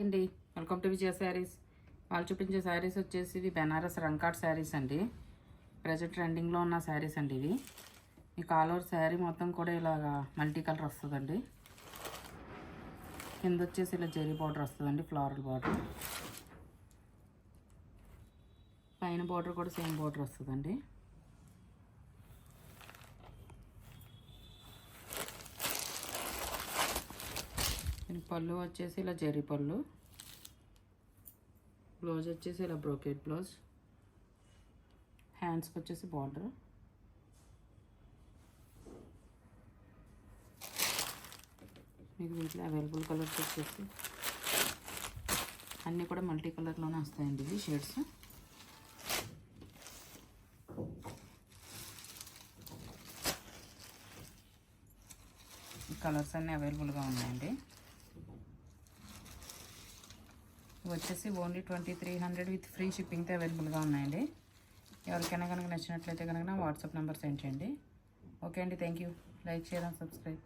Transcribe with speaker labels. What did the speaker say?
Speaker 1: అండి, welcome to విజయ శారీస్. వాళ్ళు చూపించే శారీస్ వచ్చేసి ఇవి బెనారస్ రంకాట్ శారీస్ అండి. ప్రజెంట్ ట్రెండింగ్లో ఉన్న శారీస్ అండి ఇవి. మీకు ఆల్ ఓవర్ శారీ మొత్తం కూడా ఇలాగా మల్టీ కలర్ వస్తుందండి. కింద వచ్చేసి ఇలా జెరీ బార్డర్ వస్తుందండి, ఫ్లోరల్ బార్డర్. పైన బార్డర్ కూడా సేమ్ బార్డర్ వస్తుందండి. పళ్ళు వచ్చేసి ఇలా జెరీ పళ్ళు, బ్లౌజ్ వచ్చేసి ఇలా బ్రోకెట్ బ్లౌజ్, హ్యాండ్స్కి వచ్చేసి బార్డర్. మీకు దీంట్లో అవైలబుల్ కలర్స్ వచ్చేసి అన్నీ కూడా మల్టీ కలర్లోనే వస్తాయండి ఇవి షేడ్స్. కలర్స్ అన్నీ అవైలబుల్గా ఉన్నాయండి. వచ్చేసి ఓన్లీ 2300 విత్ ఫ్రీ షిప్పింగ్తో అవైలబుల్గా ఉన్నాయండి. ఎవరికైనా కనుక నచ్చినట్లయితే కనుక నా వాట్సాప్ నెంబర్ సెండ్ చేయండి. ఓకే అండి, thank you. Like, share and subscribe.